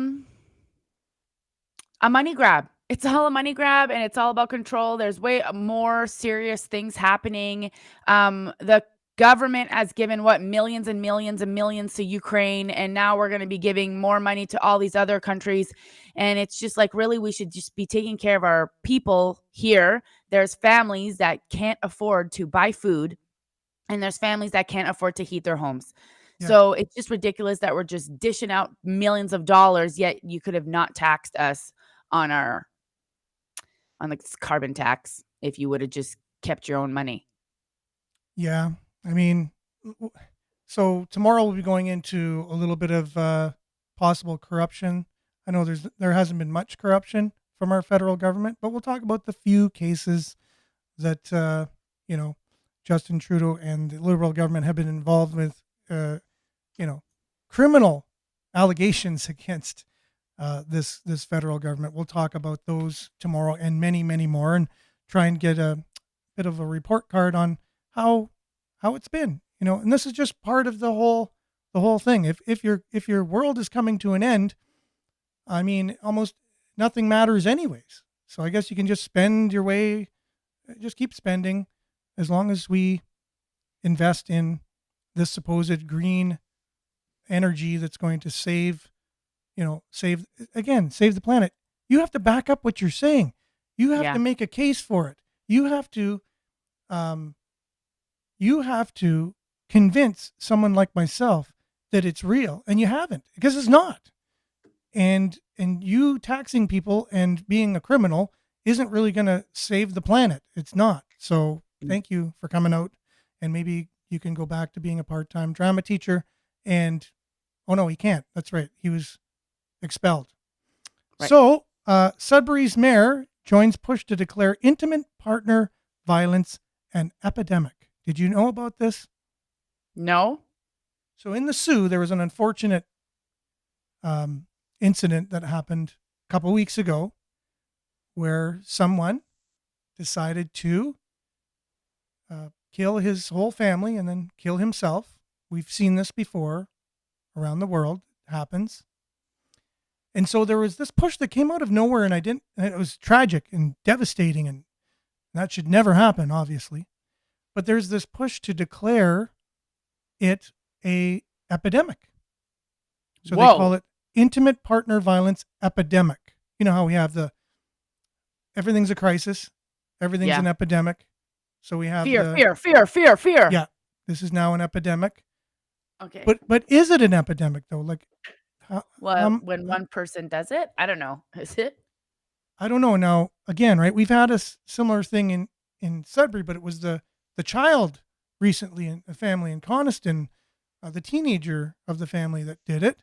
money grab. It's all a money grab, and it's all about control. There's way more serious things happening. The government has given millions and millions and millions to Ukraine, and now we're going to be giving more money to all these other countries. And it's just like, really, we should just be taking care of our people here. There's families that can't afford to buy food, and there's families that can't afford to heat their homes. Yeah. So it's just ridiculous that we're just dishing out millions of dollars, yet you could have not taxed us on the carbon tax if you would have just kept your own money. Yeah. I mean, so tomorrow we'll be going into a little bit of possible corruption. I know there hasn't been much corruption from our federal government, but we'll talk about the few cases that, Justin Trudeau and the Liberal government have been involved with, criminal allegations against this federal government. We'll talk about those tomorrow and many, many more, and try and get a bit of a report card on how it's been, and this is just part of the whole thing. If your world is coming to an end, I mean, almost nothing matters anyways. So I guess you can just spend your way, just keep spending, as long as we invest in this supposed green energy that's going to save the planet. You have to back up what you're saying. You have to make a case for it. You have to convince someone like myself that it's real, and you haven't, because it's not. And you taxing people and being a criminal isn't really going to save the planet. It's not. So thank you for coming out, and maybe you can go back to being a part-time drama teacher. And oh no, he can't. That's right. He was expelled. Right. So Sudbury's mayor joins push to declare intimate partner violence an epidemic. Did you know about this? No. So in the Soo, there was an unfortunate incident that happened a couple weeks ago where someone decided to kill his whole family and then kill himself. We've seen this before around the world. It happens. And so there was this push that came out of nowhere, and it was tragic and devastating, and that should never happen, obviously. But there's this push to declare it a epidemic. So Whoa. They call it intimate partner violence epidemic. You know how we have everything's a crisis, everything's an epidemic. So we have fear. Yeah, this is now an epidemic. Okay. But is it an epidemic though? Like, when one person does it, I don't know. Is it? I don't know. Now, again, right? We've had a similar thing in Sudbury, but it was the child recently in a family in Coniston, the teenager of the family that did it.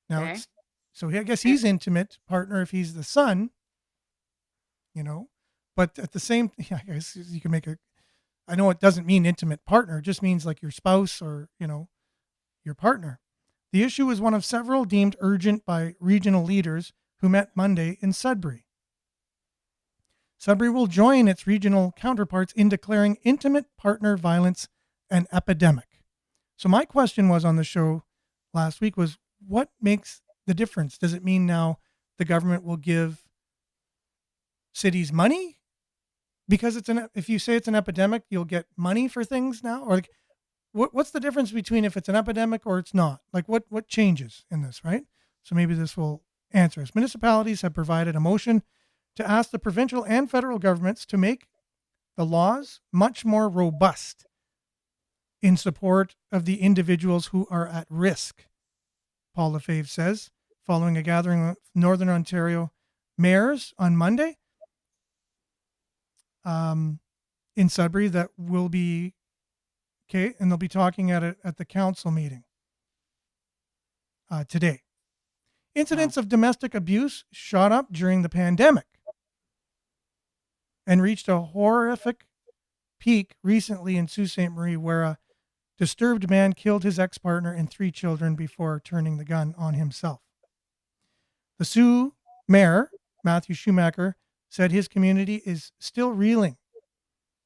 Now, okay. I guess he's intimate partner if he's the son, but at the same, I guess you can make I know it doesn't mean intimate partner. It just means like your spouse or, your partner. The issue was one of several deemed urgent by regional leaders who met Monday in Sudbury. Sudbury will join its regional counterparts in declaring intimate partner violence an epidemic. So my question was on the show last week was, what makes the difference? Does it mean now the government will give cities money because if you say it's an epidemic, you'll get money for things now? Or like, what's the difference between if it's an epidemic or it's not? Like what changes in this, right? So maybe this will answer us. Municipalities have provided a motion to ask the provincial and federal governments to make the laws much more robust in support of the individuals who are at risk, Paul Lefebvre says, following a gathering of Northern Ontario mayors on Monday in Sudbury that will be, okay, and they'll be talking at the council meeting today. Incidents of domestic abuse shot up during the pandemic and reached a horrific peak recently in Sault Ste. Marie, where a disturbed man killed his ex-partner and 3 children before turning the gun on himself. The Sault mayor, Matthew Schumacher, said his community is still reeling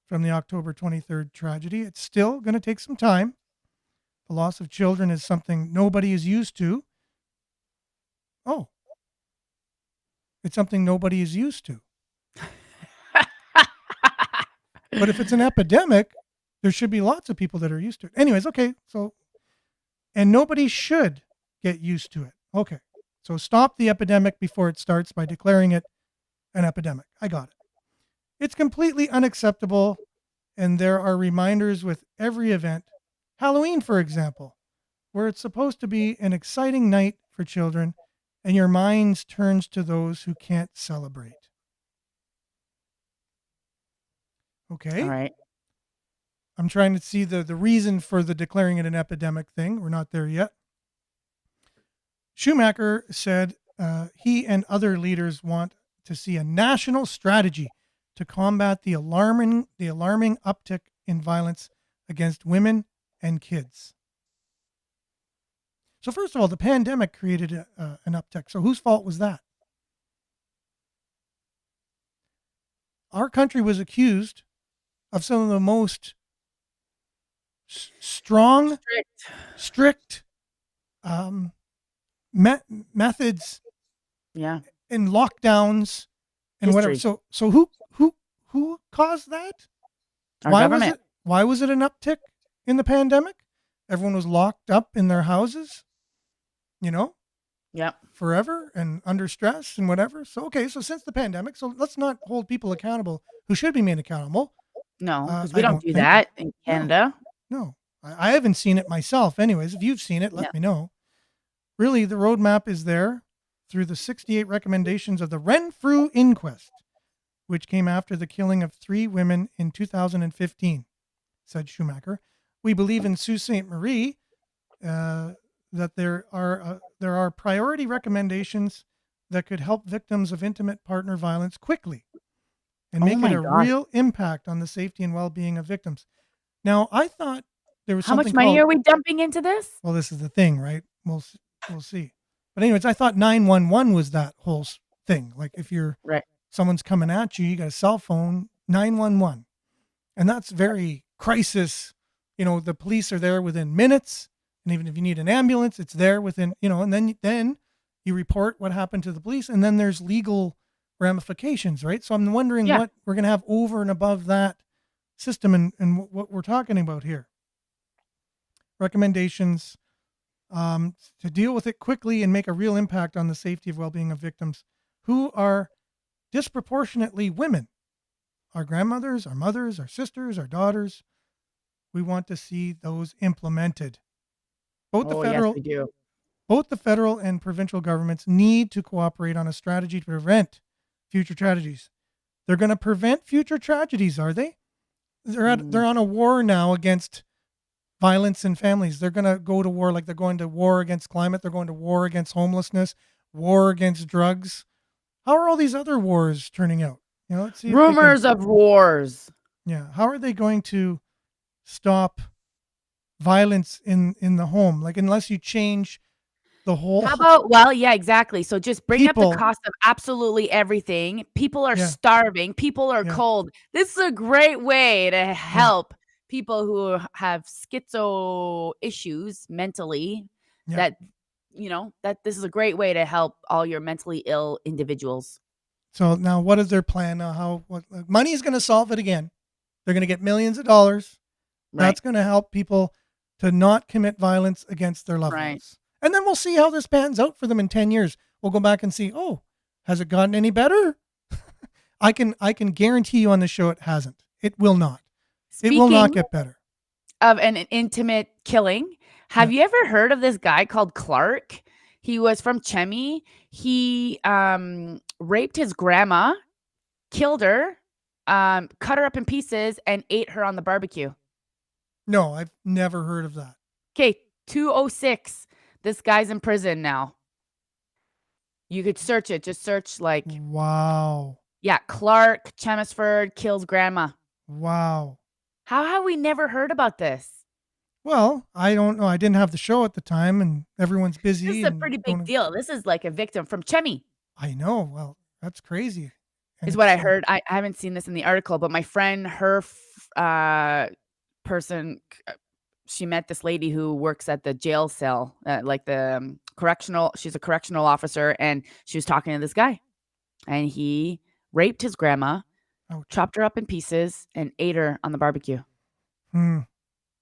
from the October 23rd tragedy. It's still going to take some time. The loss of children is something nobody is used to. Oh, it's something nobody is used to. But if it's an epidemic, there should be lots of people that are used to it. Anyways, okay, so, and nobody should get used to it. Okay, so stop the epidemic before it starts by declaring it an epidemic. I got it. It's completely unacceptable, and there are reminders with every event. Halloween, for example, where it's supposed to be an exciting night for children, and your mind turns to those who can't celebrate. Okay. All right. I'm trying to see the reason for the declaring it an epidemic thing. We're not there yet. Schumacher said he and other leaders want to see a national strategy to combat the alarming uptick in violence against women and kids. So first of all, the pandemic created an uptick. So whose fault was that? Our country was accused of some of the most strict methods, and lockdowns and whatever. So who caused that? Our government. Why was it an uptick in the pandemic? Everyone was locked up in their houses, forever and under stress and whatever. So, okay, so since the pandemic, so let's not hold people accountable who should be made accountable. No, because we don't do that in Canada. No, I haven't seen it myself. Anyways, if you've seen it, let me know. Really, the roadmap is there through the 68 recommendations of the Renfrew Inquest, which came after the killing of 3 women in 2015, said Schumacher. We believe in Sault Ste. Marie that there are priority recommendations that could help victims of intimate partner violence quickly and make it a real impact on the safety and well-being of victims. Now, I thought there was something. How much money are we dumping into this? Well, this is the thing, right? We'll see. But anyways, I thought 911 was that whole thing. Like if someone's coming at you, you got a cell phone, 911. And that's very crisis. The police are there within minutes. And even if you need an ambulance, it's there within, and then you report what happened to the police. And then there's legal ramifications, right? So I'm wondering what we're going to have over and above that system and what we're talking about here. Recommendations to deal with it quickly and make a real impact on the safety and well-being of victims who are disproportionately women, our grandmothers, our mothers, our sisters, our daughters. We want to see those implemented. Both the federal and provincial governments need to cooperate on a strategy to prevent future tragedies. They're going to prevent future tragedies, are they? They're on a war now against violence in families. They're going to go to war like they're going to war against climate. They're going to war against homelessness, war against drugs. How are all these other wars turning out? Let's see. Rumors of wars. Yeah. How are they going to stop violence in the home? Like, unless you change the whole How about, well, yeah, exactly. So just bring up the people. cost of absolutely everything. People are Yeah, starving. People are yeah, cold. This is a great way to yeah, help people who have schizo issues mentally. yeah. That, that this is a great way to help all your mentally ill individuals. So now, what is their plan? Now, what money is going to solve it again? They're going to get millions of dollars. Right. That's going to help people to not commit violence against their loved Right. ones. And then we'll see how this pans out for them in 10 years. We'll go back and see, oh, has it gotten any better? I can guarantee you on the show it hasn't. It will not. It will not Speaking get better. of an intimate killing, have Yeah. you ever heard of this guy called Clark? He was from Chemi. He raped his grandma, killed her, cut her up in pieces, and ate her on the barbecue. No, I've never heard of that. Okay, 206. This guy's in prison now. You could search it. Just search Wow. Clark Chelmsford kills grandma. Wow. How have we never heard about this? Well, I don't know. I didn't have the show at the time, and everyone's busy. This is a and pretty don't- big deal. This is like a victim from Chemi. I know. Well, that's crazy. And Is what I it's, heard. I haven't seen this in the article, but my friend, her person, she met this lady who works at the jail cell, like the correctional. She's a correctional officer, and she was talking to this guy, and he raped his grandma, Ouch. chopped her up in pieces, and ate her on the barbecue. Hmm.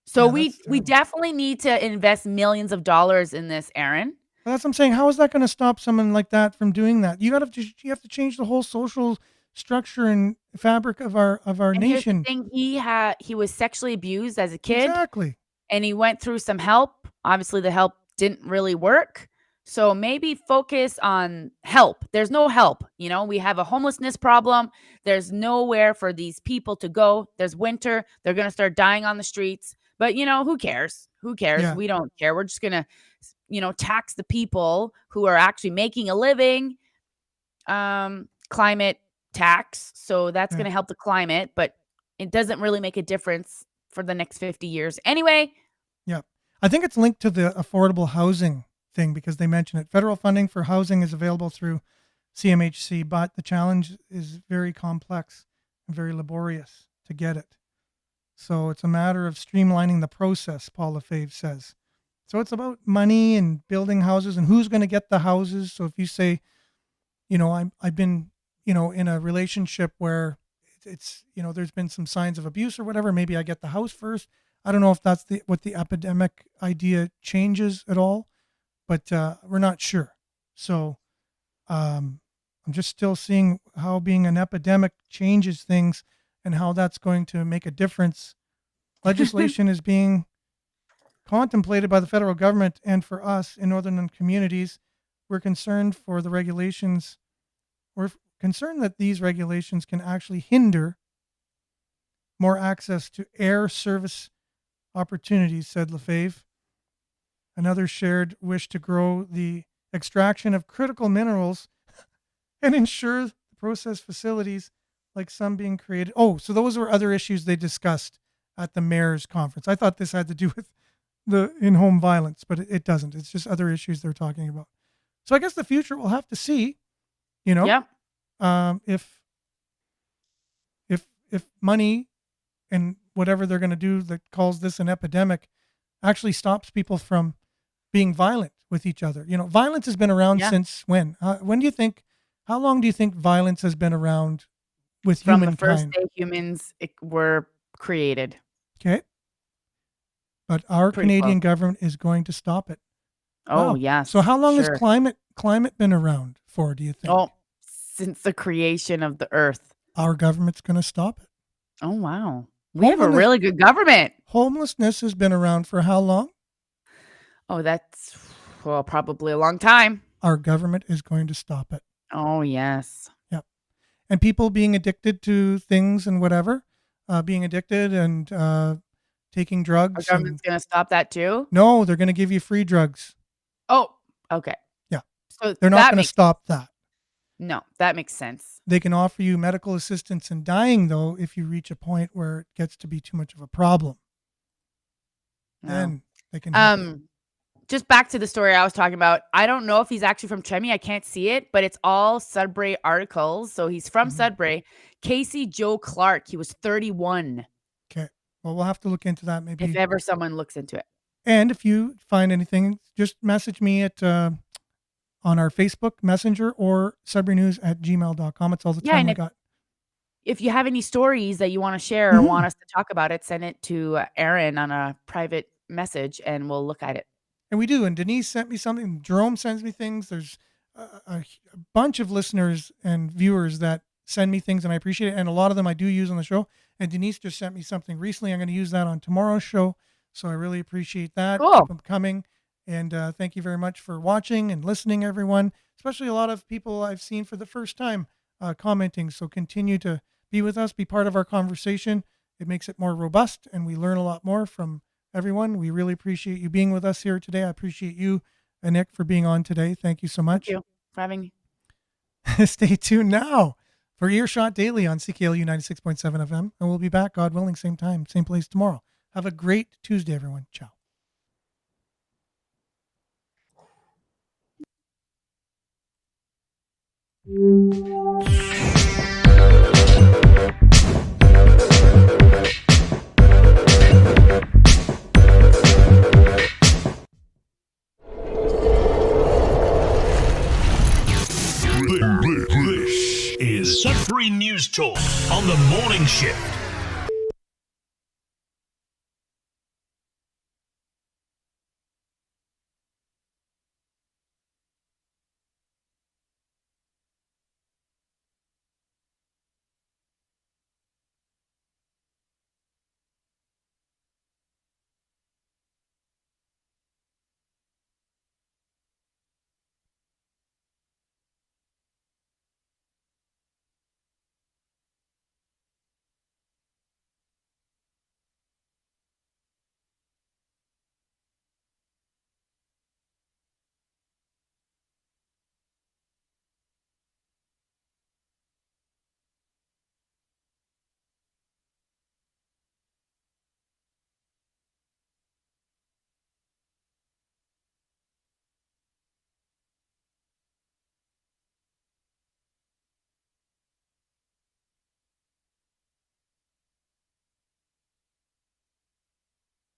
So Yeah, we that's we terrible. definitely need to invest millions of dollars in this, Aaron. Well, that's what I'm saying. How is that going to stop someone like that from doing that? You have to change the whole social structure and fabric of our And here's the nation. thing: he was sexually abused as a kid. Exactly. And he went through some help. Obviously, the help didn't really work. So maybe focus on help. There's no help. We have a homelessness problem. There's nowhere for these people to go. There's winter. They're going to start dying on the streets. But, who cares? Who cares? Yeah. We don't care. We're just going to, tax the people who are actually making a living. Climate tax. So that's Yeah. going to help the climate, but it doesn't really make a difference for the next 50 years. Anyway, Yeah. I think it's linked to the affordable housing thing because they mention it. Federal funding for housing is available through CMHC, but the challenge is very complex and very laborious to get it. So it's a matter of streamlining the process, Paul Lefebvre says. So it's about money and building houses and who's going to get the houses. So if you say, I've been, in a relationship where it's, there's been some signs of abuse or whatever, maybe I get the house first. I don't know if that's what the epidemic idea changes at all, but we're not sure. So I'm just still seeing how being an epidemic changes things and how that's going to make a difference. Legislation is being contemplated by the federal government, and for us in northern communities, we're concerned for the regulations. We're concerned that these regulations can actually hinder more access to air service opportunities, said Lefebvre. Another shared wish to grow the extraction of critical minerals and ensure the process facilities like some being created. Oh, so those were other issues they discussed at the mayor's conference. I thought this had to do with the in-home violence, but it doesn't. It's just other issues they're talking about. So I guess the future we'll have to see, Yep. If money and whatever they're going to do that calls this an epidemic actually stops people from being violent with each other. Violence has been around since when? When do you think, how long do you think violence has been around with From humankind? the first day humans were created. Okay. But our Pretty Canadian close. government is going to stop it. Oh, Wow. yes. So how long has sure. climate been around for, do you think? Oh, since the creation of the earth. Our government's going to stop it. Oh, wow. We have a Homelessness- really good government. Homelessness has been around for how long? Oh, that's, probably a long time. Our government is going to stop it. Oh, yes. Yep. And people being addicted to things and whatever, being addicted and taking Our drugs. government's going to stop that too? No, they're going to give you free drugs. Oh, okay. Yeah. So They're not that going to makes, stop that. no, that makes sense. They can offer you medical assistance in dying, though, if you reach a point where it gets to be too much of a problem. No. Then they can help you. just back to the story I was talking about. I don't know if he's actually from Chemmy. I can't see it, but it's all Sudbury articles. So he's from Sudbury. Casey Joe Clark. He was 31. Okay. Well, we'll have to look into that maybe. If ever someone looks into it. And if you find anything, just message me at on our Facebook Messenger or sudburynews@gmail.com. It's all the time I got. If you have any stories that you want to share or want us to talk about it, send it to Aaron on a private message and we'll look at it. And we do. And Denise sent me something. Jerome sends me things. There's a bunch of listeners and viewers that send me things, and I appreciate it. And a lot of them I do use on the show. And Denise just sent me something recently. I'm going to use that on tomorrow's show. So I really appreciate that. Cool. Keep them coming. And thank you very much for watching and listening, everyone. Especially a lot of people I've seen for the first time commenting. So continue to be with us, be part of our conversation. It makes it more robust, and we learn a lot more from everyone. We really appreciate you being with us here today. I appreciate you, Nick, for being on today. Thank you so much. Thank you for having me. Stay tuned now for Earshot Daily on CKLU 96.7 FM. And we'll be back, God willing, same time, same place tomorrow. Have a great Tuesday, everyone. Ciao. This is Sudbury News Talk on the morning shift.